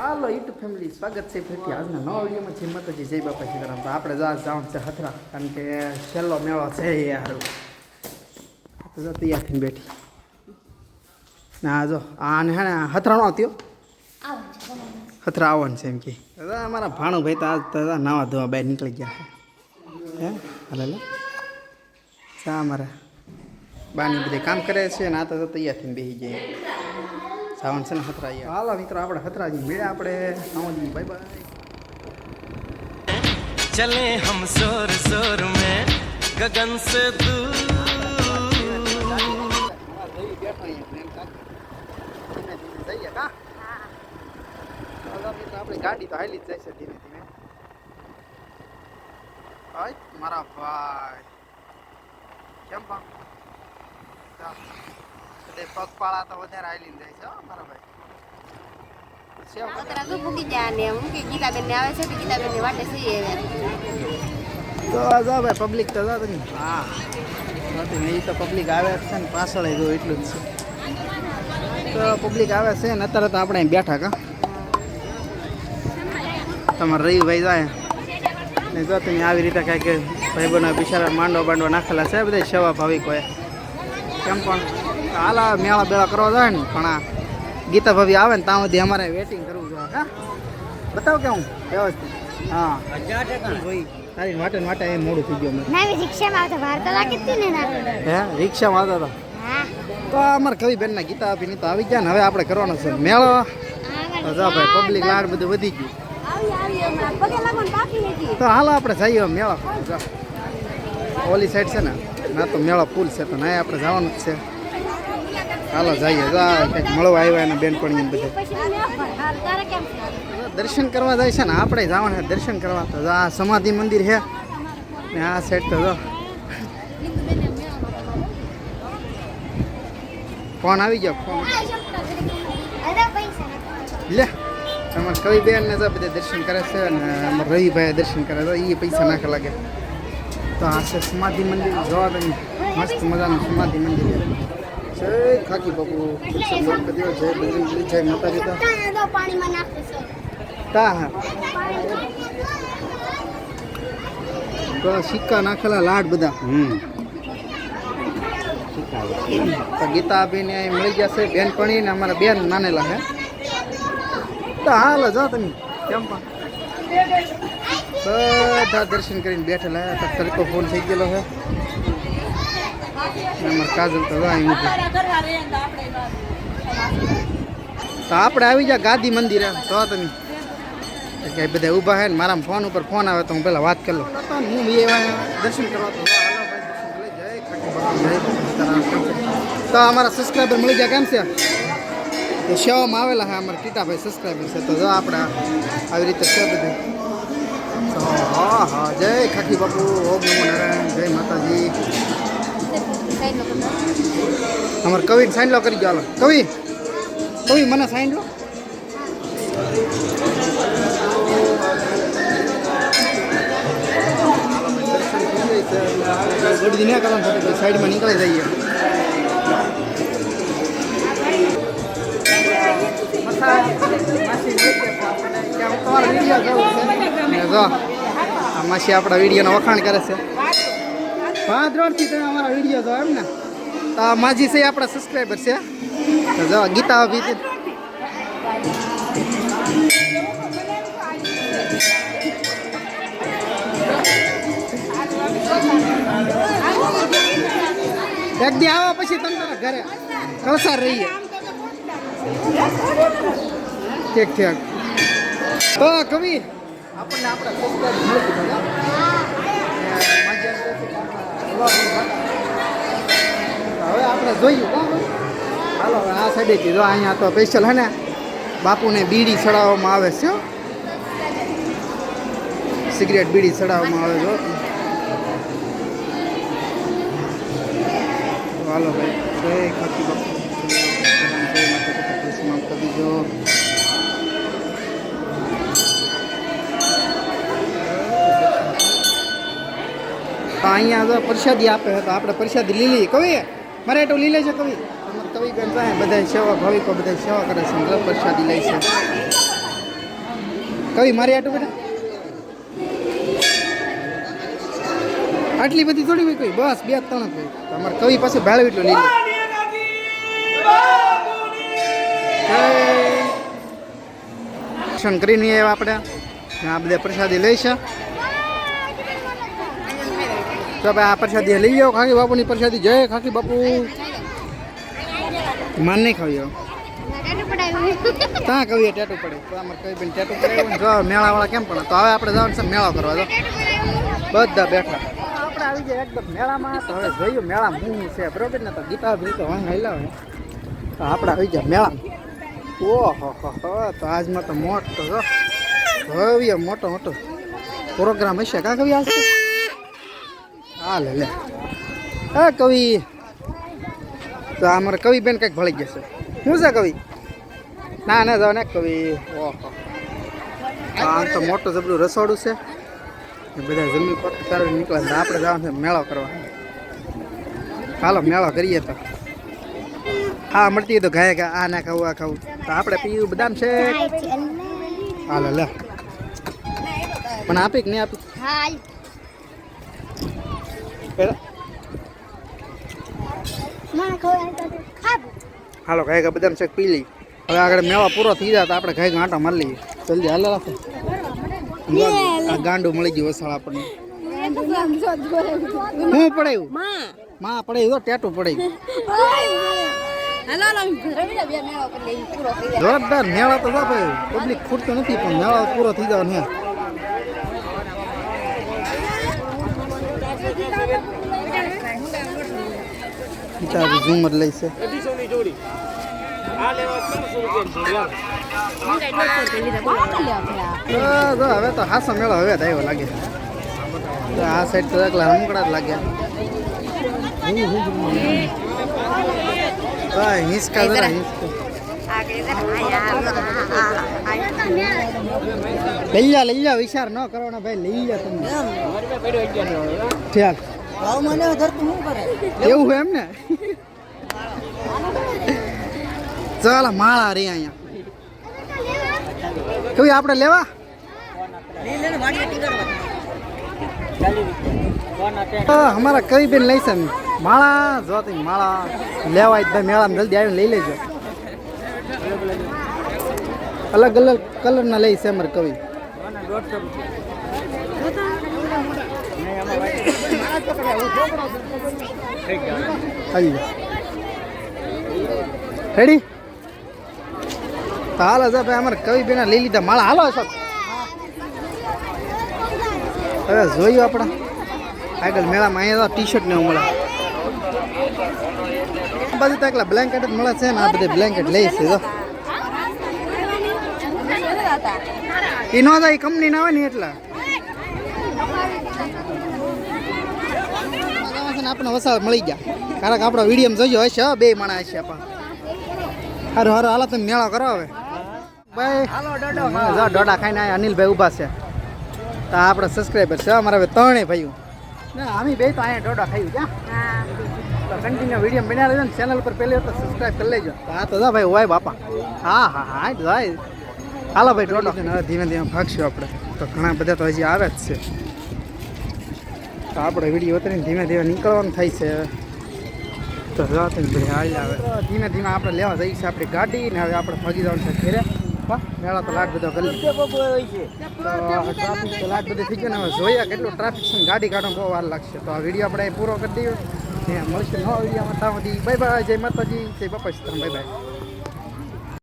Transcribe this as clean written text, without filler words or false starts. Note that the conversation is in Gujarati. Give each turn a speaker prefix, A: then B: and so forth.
A: હાલો યુટ્યુબ ફેમિલી સ્વાગત છે ફરીથી આજના નવા વિડીયોમાં જય માતાજી જય બાપા સીતારામ. તો આપણે જવાનું છે હથરા, કારણ કે છેલ્લો મેળો છે યાર. તો તૈયાર થઈને બેઠી ના જો આને હે ને હથરા નો થયો, હથરા આવવાનું છે એમ કે અમારા ભાણુભાઈ તો આજ તો નાવા ધોવા બહાર નીકળી ગયા હે. હાલે ચા અમારા બાની બધે કામ કરે છે ને આ તો તૈયાર થઈને બેસી જાય સાવન છે ને હથરા. હાલો મિત્રો આપણે હથરાજી મેળે આપણે સાવનજી બાય બાય.
B: चले हम जोर जोर में गगन से दूर.
A: આપણી ગાડી તો હાલી જ જાય છે ધીમે ધીમે. મારા ભાઈ કેમ પણ પગપાળા તો વધારે હાલી જાય છે મારા ભાઈ.
C: મૂકી જાય મૂકી ગીતાબેન ને આવે છે તો ગીતાબેન ની વાટે છીએ
A: તો જો ભાઈ પબ્લિક તો જો તમે હા નથી એ તો પબ્લિક આવે છે ને પાછળ જો એટલું જ છે. તો પબ્લિક આવે છે ને અત્યારે તો આપણે અહીં બેઠા કા તમારે રવિભાઈ જાય ને જો તમે આવી રીતે કાંઈક ભાઈબંધો બિચારા માંડો બાંડો નાખેલા છે બધા સેવા ભાવિકોએ કેમ પણ હાલા મેળા બેળા કરવા જાય ને પણ આ ગીતા ભાભી આવે ને ત્યાં સુધી અમારે વેટિંગ કરવું જોઈએ. હા બતાવો કે હું વ્યવસ્થિત હા તારી વાટે વાટે એ મોડું થઈ ગયું.
C: રિક્ષામાં આવતા વાર તો લાગી હતી ને
A: હે રિક્ષામાં આવતા હતા તો અમારે કવિ બેનના ગીતા ભાભી તો આવી ગયા ને હવે આપણે કરવાનો છે મેળો. જા ભાઈ પબ્લિક લાડ બધું વધી ગયું તો હાલો આપણે જઈએ મેળો. ઓલી સાઈડ છે ને ના તો મેળો પુલ છે તો ના આપણે જવાનું જ છે. હાલો જઈએ જા કંઈક મળવા આવ્યા એના બેનપણી બધે દર્શન કરવા જાય છે ને આપણે જવાનું છે દર્શન કરવા. તો આ સમાધિ મંદિર છે ને આ સાઈડ તો જો ફોન આવી ગયો ફોન લે અમારે કવિ બેન ને બધે દર્શન કરે છે અને અમારે રવિભાઈ દર્શન કરે તો એ પૈસા નાખે લાગે. તો આ છે સમાધિ મંદિર જોવા તમે મસ્ત મજાનું સમાધિ મંદિર જય ખાકી બાપુ જય બજરંગબલી જય માતાજી તા હા તો સિક્કા નાખેલા લાડ બધા તો ગીતા બેન મળી ગયા છે બેનપણી ને અમારા બેન નાનેલા છે. તો હાલો જાઓ તમે કેમ પણ બધા દર્શન કરીને બેઠેલા તો તડકો ફોન થઈ ગયેલો છે. અમારે કાજલ તો અહીં તો આપણે આવી જાય ગાદી મંદિરે તો તમે કે બધા ઊભા છે ને મારા ફોન ઉપર ફોન આવે તો હું પહેલાં વાત કરી લઉં. હું દર્શન કરવા તો અમારા સબસ્ક્રાઈબર મળી ગયા કેમ છે તો સેવામાં આવેલા છે અમારા ટીટાભાઈ સબસ્ક્રાઈબર છે. તો જો આપણે આવી રીતે છે બધું. હા હા જય ખાકી બાપુ ઓમ નમો નારાયણ જય માતાજી. અમારે કવિને સાઈન લો કરી ગયો. હાલો કવિ કવિ મને સાઈન લો. ગળદી ના કરવાનું થતું સાઈડમાં નીકળી જઈએ. માસી આપણા વિડીયોનો વખાણ કરે છે. પાંચ રોડથી તમે અમારા વિડીયો જો એમ ને તો માજી છે આપણા સબસ્ક્રાઈબર છે. તો જો ગીતા ભાભી એક દી આવો પછી તમારા ઘરે કલસાર રહીએ. ઠીક ઠીક તો કવિ આપણને આપણા હવે આપણે જોયું હાલો હવે આ સાઈડેથી જો અહીંયા તો સ્પેશિયલ હે ને બાપુને બીડી ચડાવવામાં આવે છે. સિગરેટ બીડી ચડાવવામાં આવે છે. હાલો ભાઈ જય ખાકી બાપુ કરી જો. અહીંયા જો પ્રસાદી આપે તો આપણે પ્રસાદી લીલી કવિ મારે એટલું લીલે છે કવિ કવિ બેન બધા સેવા ભાવિકો બધા સેવા કરે છે પ્રસાદી લે છે. કવિ મારી આટું બેટા આટલી બધી થોડી હોય કોઈ બસ 2-3 હોય તમારે કવિ પાસે ભાળવી એટલું લઈ લે દર્શન કરીને આવ્યા આપણે આ બધા પ્રસાદી લઈશું તો ભાઈ આ પ્રસાદી લઈ જાઓ ખાકી બાપુની પ્રસાદી જય ખાકી બાપુ માન નહીં ખાવી ત્યાં કહીએ ટેટું પડે તો અમારે કઈ બેન ટેટું પડે જો મેળાવાળા કેમ પડે તો હવે આપણે જવાનું છે મેળો કરવા તો બધા બેઠા આપણે આવી જાય એકદમ મેળામાં તો હવે જોયું મેળા હું છે બરોબર ને તો ગીતા ભી તો વાંગ હાલ્યા તો આપણે આવી જાય મેળા ઓહો તો આજમાં તો મોટો જો ભવ્ય મોટો પ્રોગ્રામ હશે કા કવિ આજ હા લે હા કવિ તો અમારે કવિ બેન કંઈક ભળી જશે શું છે કવિ ના જાવ ને કવિ ઓહો આમ તો મોટું જબરું રસોડું છે બધા જમીન પર સારું નીકળે આપણે જવાનું છે મેળો કરવા હાલો મેળો કરીએ તો હા મળતી હોય તો ગાય ગા આ ના ખાવું આ ખાવું તો આપણે પીવું બદામ છે હાલો લે પણ આપી કે નહીં આપી હાલો ગાય ગા બદામ શેક પી લઈ હવે આગળ મેળો પૂરો થઈ જાય તો આપણે ગાય ગાંટા મારી લઈએ જલ્દી હાલો રાખો આ ગાંડું મળી ગયું વસાળ આપણને હું પડાયું માં પડાયું ટેટું પડાયું જોરદાર મેળો તો ભાઈ પબ્લિક ખૂટતો નથી પણ મેળો પૂરો થઈ જાય ને ઝુમર લઈ છે હવે તો હાસો મેળો હવે થયો લાગે આ સાઈડ તો એકલા રમકડા જ લાગ્યા હિંચકા જરા લઈ જા વિચાર ન કરવાનો ભાઈ લઈ જા તમે ચાલ એવું હોય એમ ને ચાલ માળા રે અહીંયા કઈ આપણે લેવા અમારા કઈ બેન લઈશે માળા જોતી માળા લેવાય તો મેળામાં જલ્દી આવીને લઈ લેજો અલગ અલગ કલરના લઈશે અમારે કવિ રેડી તો હાલો ભાઈ અમારે કવિ બેના લઈ લીધા માળા હાલો સર હવે જોયું આપણે આગળ મેળામાં અહીંયા ટી શર્ટ ને મળે બાજુ તો એકલા બ્લેન્કેટ જ મળે છે ને આ બધે બ્લેન્કેટ લઈશે જો એ ન જાય કંપની ના હોય ને એટલા આપણે વસાળ મળી ગયા કારણ કે આપણો વિડીયો જોયો હશે બે માણસ હશે પણ હારું હાલો તમે મેળો કરો હવે ભાઈ ડોડા ખાઈને અનિલભાઈ ઊભા છે તો આપણે સબસ્ક્રાઈબર છે અમારા હવે 3 ભાઈઓ ના અમે બે તો અહીંયા ડોડા ખાયું ક્યાં તો કન્ટિન્યુ વિડીયો બનાવી લેજો ને ચેનલ પર પહેલી વખત સબસ્ક્રાઈબ કરી લેજો હા તો જા ભાઈ હોય બાપા હા જાય હાલો ભાઈ ડોડો હવે ધીમે ધીમે ભાગશું આપણે તો ઘણા બધા તો હજી આવે જ છે તો આપણે વિડીયો ઉતરીને ધીમે ધીમે નીકળવાનું થાય છે તો હાલ આવે ધીમે ધીમે આપણે લેવા જઈએ છીએ આપણી ગાડી ને હવે આપણે ભાગી જવાનું છે ઘેરે મેળા તો લાટ બધો કરી ટ્રાફિક તો લાટ બધી થઈ ગયો ને હવે જોઈએ કેટલું ટ્રાફિક છે ગાડી કાઢવા બહુ વાર લાગશે તો આ વિડીયો આપણે પૂરો કરી દઈએ મળશે નવા વિડીયોમાં ત્યાં સુધી બાય બાય જય માતાજી જય બાપા સીતારામ બાય બાય